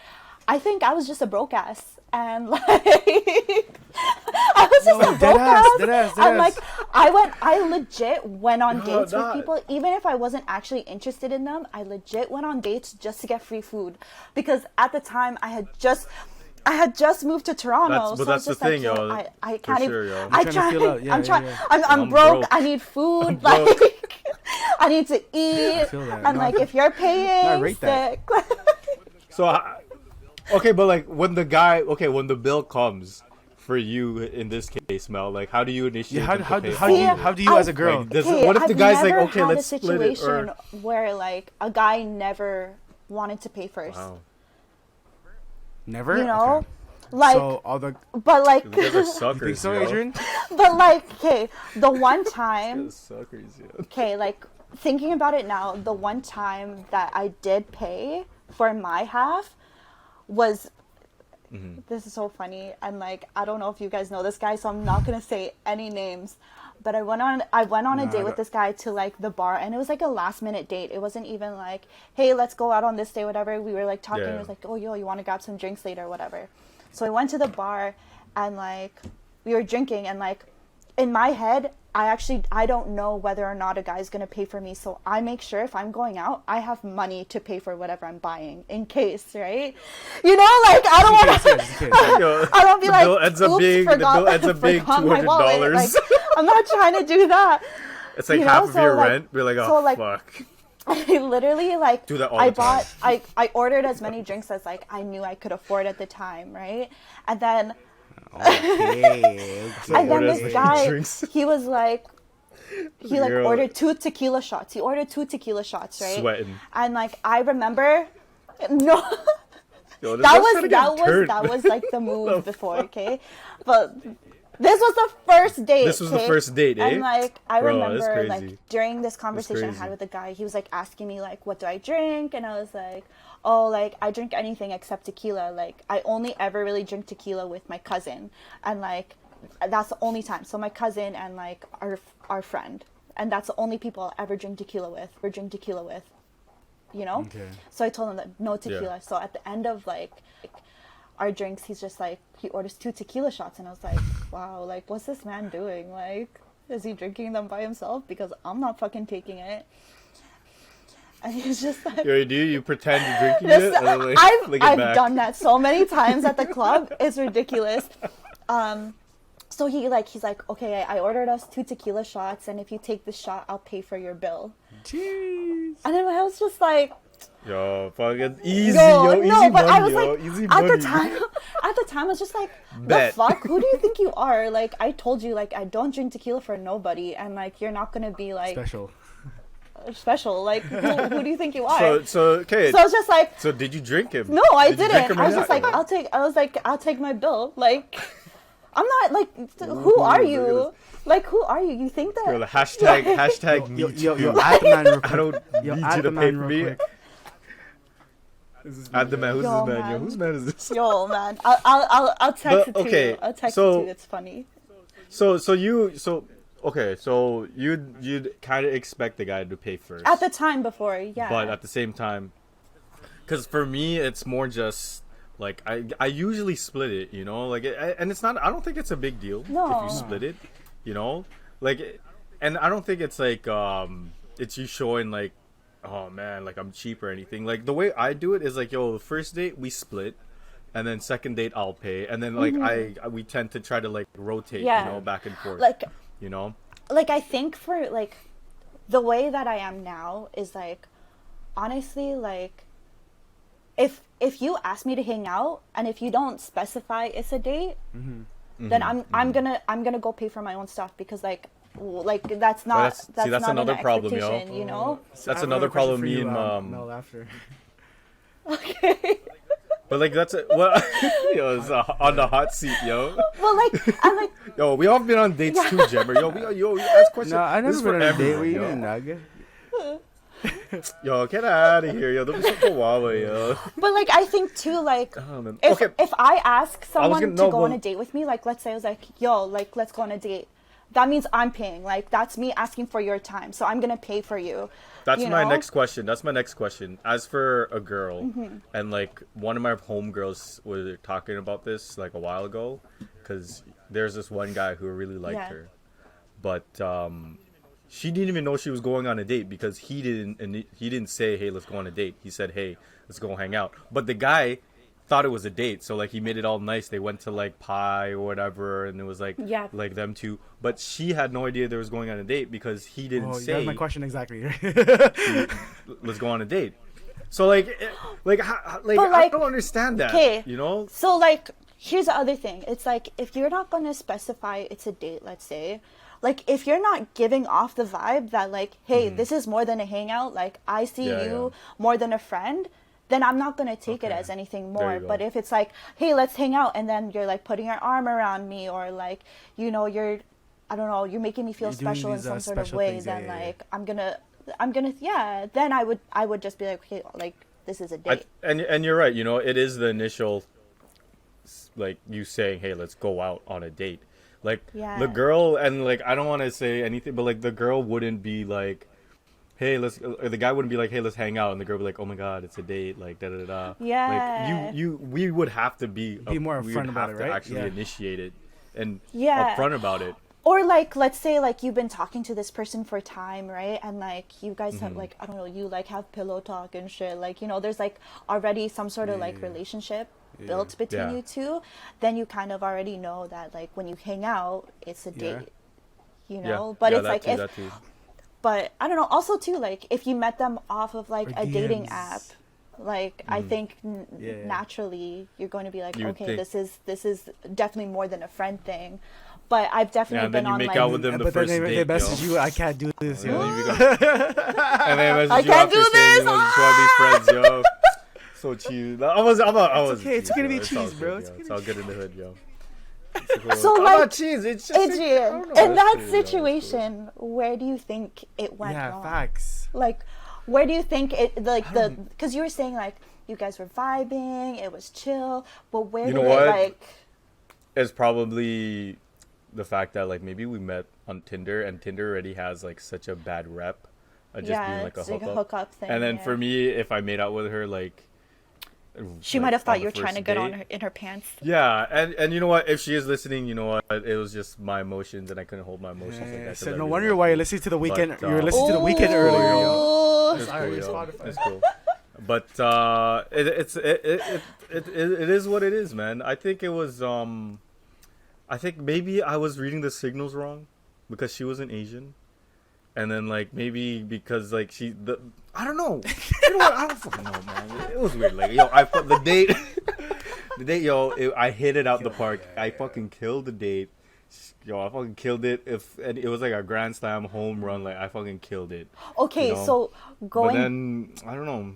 I think I was just a broke ass, and like I was just a broke ass. And like I legit went on dates with people, even if I wasn't actually interested in them. I legit went on dates just to get free food, because at the time I had just I had just moved to Toronto, so that's it's just the thing, like, yo. I can't For even. sure, yo. I You're trying to feel out. Yeah, I'm trying. yeah. I'm I'm broke. broke. I need food. broke. Like, I need to eat. feel that. And No, like, if you're I paying, rate that. sick. So, okay, but like when the bill comes for you in this case, Mel, like how do you initiate? Yeah, them to how pay do you for it? how do you as a girl? Like, does, Okay, what if the I've guy's like, never okay, had let's a split it? situation Or where like a guy never wanted to pay first. wow, Never. You know, Okay. like, So all the but like, you guys are you suckers, think so, yo. Adrian? but like, okay, the one time, Guys are suckers, yo. okay, like thinking about it now, the one time that I did pay for my half was. This is so funny, and like I don't know if you guys know this guy, so I'm not gonna say any names. But I went on a date with this guy to like the bar, and it was like a last minute date. It wasn't even like, hey, let's go out on this day, whatever. We were like talking. Yeah. It was like, oh, yo, you want to grab some drinks later, whatever. So I went to the bar, and like we were drinking, and like in my head, I don't know whether or not a guy's gonna pay for me. So I make sure if I'm going out, I have money to pay for whatever I'm buying in case, right? You know, like I don't want to. Yo, I don't be the like, bill ends up oops, being forgot my wallet. $200. Like, I'm not trying to do that. It's like you half know, of so, your like- rent. We're like, oh so, like, fuck. I literally like Do that all I the time. bought I ordered as many drinks as like I knew I could afford at the time, right? And then Okay. and then order as this many guy drinks. he was like he like Girl. ordered 2 tequila shots. He ordered 2 tequila shots, right? Sweating. And like I remember no Yo, this that guy's was trying to get turned. that was like the move before, okay? But this was the first date. This was the okay? first date, eh? And like I Bro, that's remember crazy. like during this conversation I crazy. had with the guy, he was like asking me like, what do I drink? And I was like, oh, like I drink anything except tequila. Like I only ever really drink tequila with my cousin, and like that's the only time. So my cousin and like our friend, and that's the only people I'll ever drink tequila with. You know. Okay. So I told him that no tequila. Yeah. So at the end of like our drinks, he's just like he orders 2 tequila shots, and I was like, wow, like what's this man doing? Like, is he drinking them by himself? Because I'm not fucking taking it. And he's just like, Yo, do you pretend you're drinking this, it? And then, like, I've flick it back? done that so many times at the club. It's ridiculous. So he's like, okay, I ordered us 2 tequila shots, and if you take this shot, I'll pay for your bill. Jeez. And then I was just like, Yo, fucking easy, no, yo, easy no, money, but I was yo, like, easy at money. the time, I was just like, Bet. the fuck? Who do you think you are? Like, I told you, like, I don't drink tequila for nobody, and like, you're not gonna be like Special. Like, who do you think you are? So okay. So I was just like, So did you drink him? no, I Did you drink didn't. him or I was just not? like, I'll take my bill. Like, I'm not like, who are you? Like, who are you? You think that? Yo, the hashtag me Yo, too. add the man real quick. I don't Yo, need add you the to man pay for real me. quick. This is Add the man. Who's Yo, this man? Yo, man. whose man is this? Yo, man, I'll text But, it to okay, you. I'll text so- it to you. It's funny. So you'd kind of expect the guy to pay first. At the time before, yeah. But at the same time, because for me it's more just like I usually split it, you know, like and it's not, I don't think it's a big deal No. if you split it, you know, like, and I don't think it's like it's you showing like, oh man, like I'm cheap or anything. Like the way I do it is like, yo, the first date we split, and then second date I'll pay, and then like we tend to try to like rotate, Yeah. you know, back and forth, like you know. I think for like the way that I am now is like, honestly, like if you ask me to hang out and if you don't specify it's a date, then I'm gonna go pay for my own stuff, because like that's not that's that's not another an problem, yo. expectation, you know. So I That's have another question problem for me you, and Mel after. Okay. But like that's it. Well, yo, it's on the hot seat, yo. Well, like I'm like, Yo, we all been on dates too, Jemmer. Yo, ask questions. No, I This never is been on for a date everyone, with you, yo. Nug. Yo, get out of here, yo. Don't be so kawawa, yo. but like I think too, like Oh, man. if Okay. if I ask someone gonna- to no, go on but- a date with me, like let's say I was like, yo, like let's go on a date, that means I'm paying. Like that's me asking for your time, so I'm gonna pay for you. That's you my know? next question. That's my next question. As for a girl, Mm-hmm. and like one of my homegirls was talking about this like a while ago, because there's this one guy who really liked Yeah. her, but she didn't even know she was going on a date because he didn't say, hey, let's go on a date. He said, hey, let's go hang out. But the guy thought it was a date, so like he made it all nice. They went to like pie or whatever, and it was like like them two. But she had no idea they was going on a date because he didn't say. That's my question exactly. Let's go on a date. So like I don't understand that. Okay, you know. So like, here's the other thing. It's like if you're not gonna specify it's a date, let's say. Like, if you're not giving off the vibe that, like, hey, this is more than a hangout, like, I see you more than a friend, then I'm not going to take it as anything more. But if it's like, hey, let's hang out, and then you're, like, putting your arm around me, or, like, you know, you're making me feel special in some sort of way, things, then, like, I'm gonna, then I would just be like, okay, like, this is a date. And you're right, you know, it is the initial, like, you saying, hey, let's go out on a date. Like, the girl, and, like, I don't want to say anything, but, like, the girl wouldn't be like, hey, the guy wouldn't be like, hey, let's hang out. And the girl would be like, oh, my God, it's a date, like, da-da-da-da. Yeah. Like, we would have to be more upfront about it, right? Actually initiate it and upfront about it. Or, like, let's say, like, you've been talking to this person for time, right? And, like, you guys have, like, I don't know, you, like, have pillow talk and shit. Like, you know, there's, like, already some sort of, like, relationship built between you two. Then you kind of already know that, like, when you hang out, it's a date. You know? But it's, like, but, I don't know, also, too, like, if you met them off of, like, a dating app, like, I think naturally you're going to be like, okay, this is definitely more than a friend thing. But I've definitely been on, like... make out with them the first date, they message you, I can't do this, yo. And they message I you can't after do saying this! you want to be friends, yo. So cheese. It's okay to be cheese, bro. It's all good in the hood, yo. So, I'm like, not cheese. It's just Adrian, in that situation, where do you think it went wrong? Facts. Like, where do you think it, like, because you were saying, like, you guys were vibing, it was chill, but where did it, like... It's probably the fact that, like, maybe we met on Tinder, and Tinder already has, like, such a bad rep of just being, like, a hookup thing. And then for me, if I made out with her, like... She might have thought you were trying to get on her, in her pants. Yeah, and you know what? If she is listening, you know what? It was just my emotions, and I couldn't hold my emotions. Like so no wonder why you're listening to the weekend. You were listening to the weekend earlier, yo. It's cool. But it is what it is, man. I think it was I think maybe I was reading the signals wrong because she wasn't Asian. And then, like, maybe because, like, I don't know. You know what? I don't fucking know, man. It was weird. Like, yo, the date, I hit it out the park. I fucking killed the date. Yo, I fucking killed it. And it was like a grand slam home run. Like, I fucking killed it. Okay, you know? So going... But then, I don't know.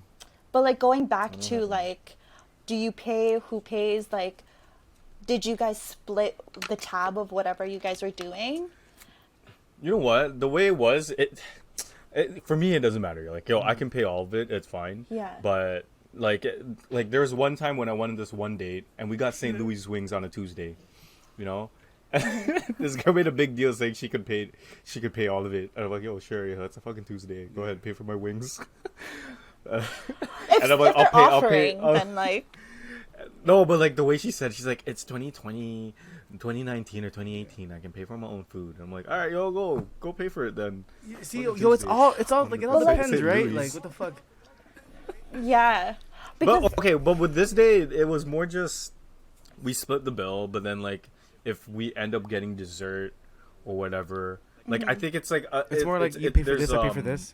But, like, going back to, like, do you pay? Who pays? Like, did you guys split the tab of whatever you guys were doing? You know what? The way it was, it for me, it doesn't matter. Like, yo, I can pay all of it. It's fine. Yeah. But, like there was one time when I went on this one date, and we got St. Louis wings on a Tuesday, you know? This girl made a big deal saying she could pay all of it. And I'm like, yo, sure, yeah, it's a fucking Tuesday. Go ahead, pay for my wings. And I'm like, I'll pay. Then, like... No, but, like, the way she said, she's like, it's 2020... 2019 or 2018, I can pay for my own food. I'm like, all right, yo, go pay for it then. See, yo, it's all like, it all depends, right? Like, what the fuck? Yeah. Because... But with this day, it was more just we split the bill, but then, like, if we end up getting dessert or whatever, like, I think it's like it's more like you pay for this, I pay for this.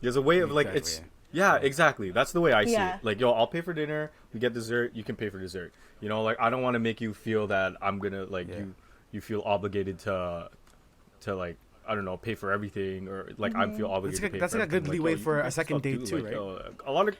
There's a way of like it's. Yeah, exactly. That's the way I see it. Like, yo, I'll pay for dinner. We get dessert. You can pay for dessert. You know, like, I don't want to make you feel that I'm gonna like you feel obligated to like, I don't know, pay for everything, or like I feel obligated. To pay that's for like a good leeway for a second date too, like, right? A lot of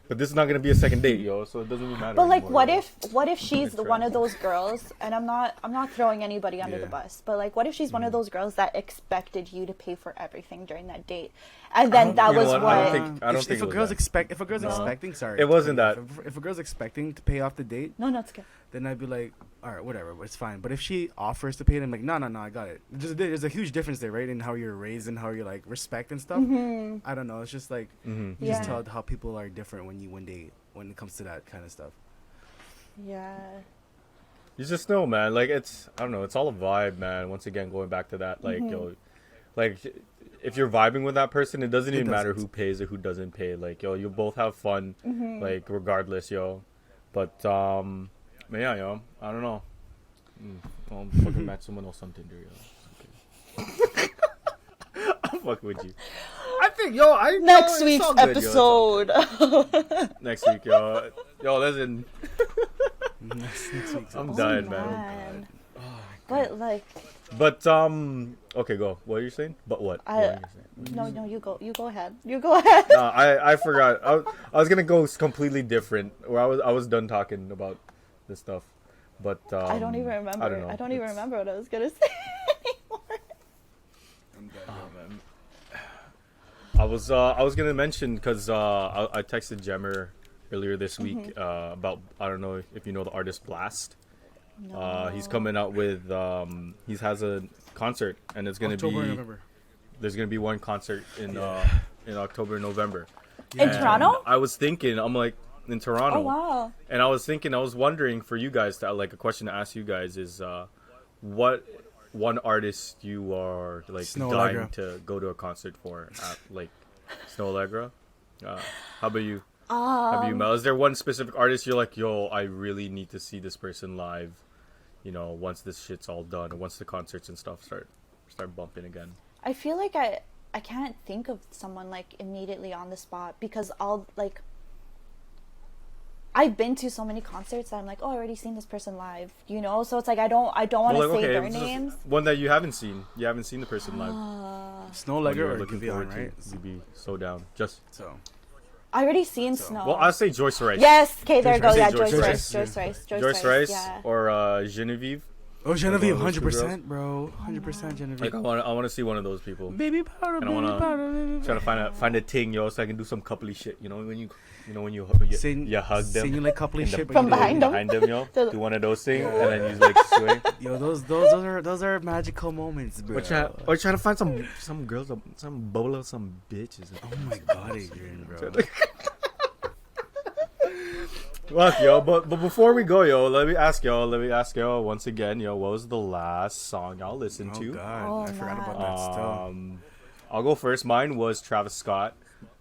but this is not gonna be a second date, yo. So it doesn't even matter. But like, anymore, what if she's one of those girls, and I'm not throwing anybody under the bus, but like, what if she's one of those girls that expected you to pay for everything during that date, and then that was what? I don't think if a girl's expecting, sorry, it wasn't that. If a girl's expecting to pay off the date, no, it's good. Then I'd be like, all right, whatever, it's fine. But if she offers to pay it, I'm like, no, I got it. There's a huge difference there, right? In how you're raised and how you're like respect and stuff. I don't know. It's just like you just tell how people are different when it comes to that kind of stuff. Yeah. You just know, man. Like, I don't know. It's all a vibe, man. Once again, going back to that, like, yo, like, if you're vibing with that person, it doesn't even matter doesn't. who pays or who doesn't pay. Like, yo, you both have fun, like regardless, yo. But yeah, yo, I don't know. I'll fucking match someone else on Tinder, yo. Okay. I'll fuck with you. I think, yo, Next it's week's all good, yo, it's all episode. next week, yo. Yo, listen. Next week's I'm episode. dying, man. But like, But okay, go. What are you saying? But what? What are you saying? no, you go ahead. You go ahead. No, I forgot. I was gonna go completely different. Where I was done talking about this stuff, but I don't even remember. I don't know. I don't even It's- remember what I was gonna say anymore. I'm dead. Oh, man. I was gonna mention because I texted Jemmer earlier this week about, I don't know if you know the artist Blast. He's coming out with he has a concert, and it's gonna October, be November. there's gonna be one concert in October, November. In And Toronto? I was thinking, I'm like, in Toronto. Oh wow. And I was wondering for you guys, to like a question to ask you guys is, what one artist you are like Snow dying Allegra. to go to a concert for, at, like Snow Allegra? How about you? Mel? Is there one specific artist you're like, yo, I really need to see this person live? You know, once this shit's all done, or once the concerts and stuff start bumping again. I feel like I can't think of someone like immediately on the spot because I've been to so many concerts that I'm like, oh, I already seen this person live, you know. So it's like I don't want to Well, like, say okay, their it's just names. one that you haven't seen. You haven't seen the person live. Snow One Allegra you're or looking Giveon, forward right? to. You'd be so down. Just So I already seen So- Snow. well, I'll say Joyce Rice. Yes. Okay, there Joyce goes. Yeah, Rice. Joyce Joyce Rice. Rice. Joyce Rice. Rice Yeah. or Genevieve. oh, Genevieve, One of those two 100%, bro, 100% Genevieve. Like I want to see one of those people. Baby powder, And I baby wanna powder, baby Trying powder. to find a thing, yo, so I can do some coupley shit. You know when you Sing- you hug them singing like coupley in the- shit, but From you don't. behind them? behind them, yo. So- Do one of those things, and then you like swing. Yo, those are magical moments, bro. Or trying to find some girls, some bolo, some bitches. Oh my god, Adrian, bro. Fuck, yo, but before we go, yo, let me ask y'all once again, yo, what was the last song y'all listened Oh to? god, Oh, I forgot man. about that still. I'll go first. Mine was Travis Scott,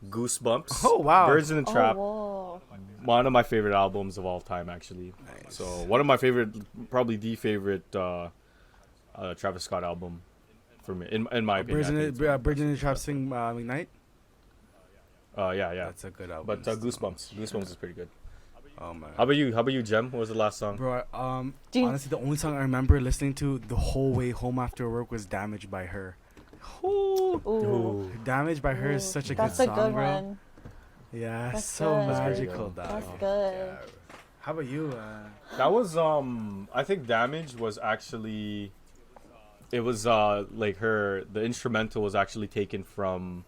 Goosebumps. Oh, wow. Birds in the Trap. Oh, whoa. One of my favorite albums of all time, actually. Nice. So one of my favorite, probably the favorite Travis Scott album for me, in my opinion. Bridge in the Trap sing McKnight. Yeah. That's a good album. But Goosebumps is pretty good. Oh man. How about you, Jem? What was the last song? Bro, Do you- honestly, the only song I remember listening to the whole way home after work was "Damaged" by her. Ooh. Ooh. "Damaged" by her is Ooh. such a That's good a song, good bro. one. Yeah, That's so good. That's very magical, good. dog. That's good. Yeah. How about you? That was I think Damage was actually, it was like the instrumental was actually taken from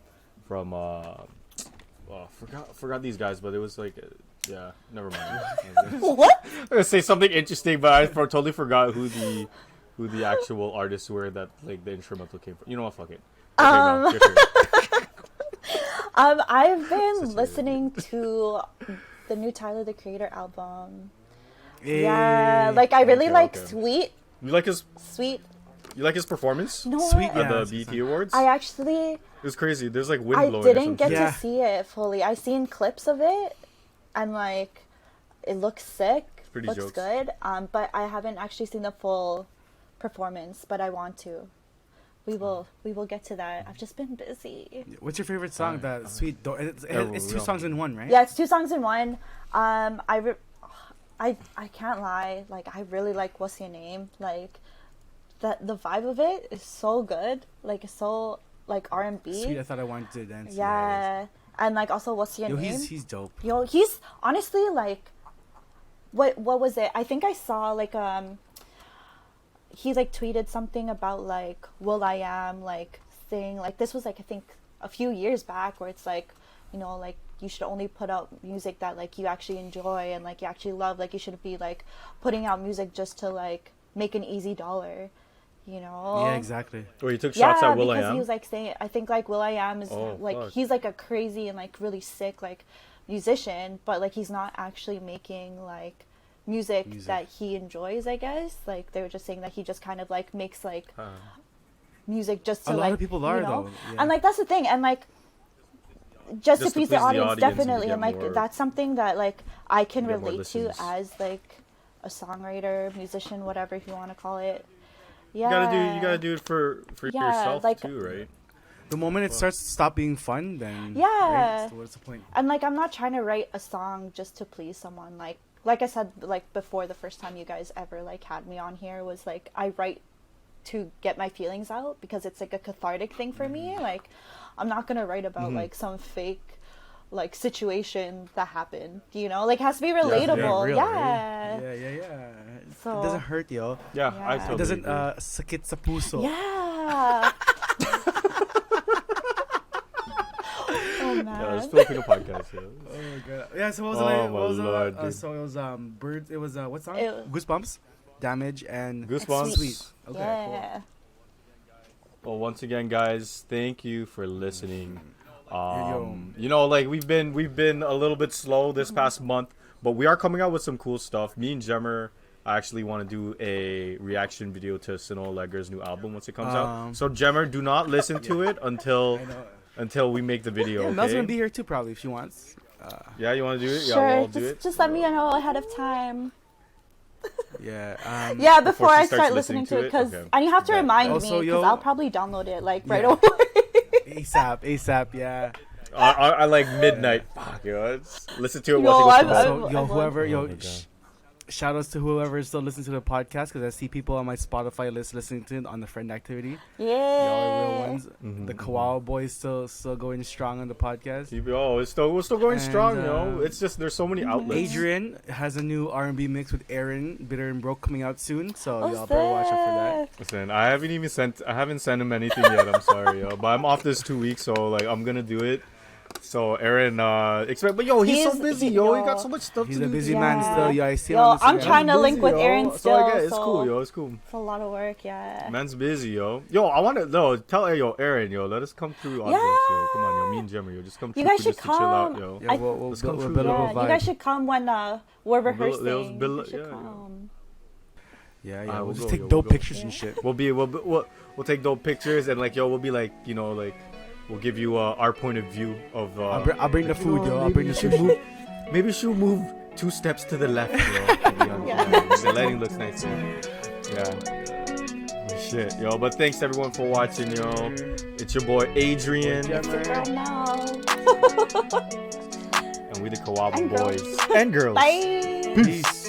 forgot these guys, but it was like yeah, never mind. What? I'm gonna say something interesting, but I totally forgot who the actual artists were that like the instrumental came from. You know what? Fuck it. Okay, Mel, your turn. I've been Such a- listening to the new Tyler the Creator album. Hey. Yeah, like I really Okay, like okay. Sweet. You like his performance No, Sweet, at yeah. the BET Awards? I actually It was crazy. There's like wind I blowing. or didn't get something. Yeah. to see it fully. I seen clips of it, and like it looks sick. Pretty looks jokes. good. But I haven't actually seen the full performance. But I want to. We will get to that. I've just been busy. What's your favorite song? That sweet. It's two Yeah. songs in one, right? Yeah, it's 2 songs in one. I can't lie. Like I really like What's Your Name. Like the vibe of it is so good. Like it's so like R&B. Sweet. I thought I wanted to dance. Yeah. And like also What's Your Yo, Name? he's dope. Yo, he's honestly like what was it? I think I saw like he like tweeted something about like Will I Am like thing. Like this was like I think a few years back where it's like, you know, like you should only put out music that like you actually enjoy and like you actually love. Like you shouldn't be like putting out music just to like make an easy dollar, you know? Yeah, exactly. Or you took shots at Will I because Am? he was like saying, I think like Will I Am is Oh, like fuck. he's like a crazy and like really sick like musician, but like he's not actually making like music that he enjoys. I guess like they were just saying that he just kind of like makes like music just to A lot like of people are, you know? though. Yeah. And like that's the thing, and like just to please the audience, and definitely, to and get like more- that's something that like I can get more relate to listens. as like a songwriter, musician, whatever you want to call it. You Yeah, gotta do it for Yeah, yourself like- too, right? The moment it starts to stop being fun, then Yeah. right? So what's the point? And like I'm not trying to write a song just to please someone. Like I said, like before, the first time you guys ever like had me on here was like I write to get my feelings out because it's like a cathartic thing for me. Like I'm not gonna write about like some fake like situation that happened, you know, like it has to be relatable. real, Yeah, right? Yeah. So- It doesn't hurt, yo. Yeah, Yeah. I It totally It doesn't agree. sakit sa puso. Yeah. Oh man. Yeah, it's Filipino podcast. Yeah. Oh my god. Yeah. So what was Oh, it? my What was Lord, it? dude. So it was birds. It was what song? It- Goosebumps, Damage, and Goosebumps. Sweet. Okay. Yeah. Well, once again, guys, thank you for listening. Yo. You know, like we've been a little bit slow this past month, but we are coming out with some cool stuff. Me and Jemmer actually want to do a reaction video to Sino Legger's new album once it comes out. So Jemmer, do not listen to it until I know. we make the video. Yeah, Okay? Mel's gonna be here too, probably if she wants. Yeah, you want to do it? Yeah, Sure. we'll do it. Just let me know ahead of time. Yeah. Yeah, before she I starts start listening to it, because Okay. and you have to Bet. remind me Also, because yo- I'll probably download it like right Yeah. away. ASAP. Yeah. I like midnight. Fuck, yo. Listen to it Yo, once it goes I'm- to bed. So, I've whoever, Oh my God. shout outs to whoever is still listening to the podcast because I see people on my Spotify list listening to it on the friend activity. Y'all are real Yeah. ones. Mhm, The Kawawa Boyz still going strong on the podcast. Oh, we're still going And, strong, yo. It's just there's so many outlets. Adrian has a new R&B mix with Aaron, Bitter and Broke, coming out soon. So Oh, y'all better watch out for that. Listen, I haven't sent him anything yet. I'm sorry, yo. But I'm off this 2 weeks, so like I'm gonna do it. So Aaron, expect, but yo, he's so busy, yo. He got so much stuff He's to a do. busy Yeah. man still. Yeah, I see Yo, him on I'm Instagram. trying to Man's link with yo. Aaron So still. I get it. It's so cool, yo. It's cool. It's a lot of work, yeah. Man's busy, yo. Yo, I want to tell Aaron, yo. Let us come through audience, yo. Come on, yo. Me and Jemmer, yo. Just come through You guys should just to chill out, come. yo. Yeah, we'll Let's come build through, a yo. little Yeah, you guys vibe. should come when we're build- rehearsing. let's build- You should yeah. come. Yeah, we'll we'll just go, take yo, dope we'll go. pictures and shit. We'll take those pictures and like, yo, we'll be like, you know, like we'll give you our point of view of. I'll bring the food, yo. I'll bring the should sushi. move. Maybe she'll move 2 steps to the left, yo. To be honest, Yeah. yo. The lighting looks nice, yo. Yeah. Shit, yo. But thanks everyone for watching, yo. It's your boy Adrian, It's your girl now. and we the Kawawa And girls. Boys and girls. Bye. Peace.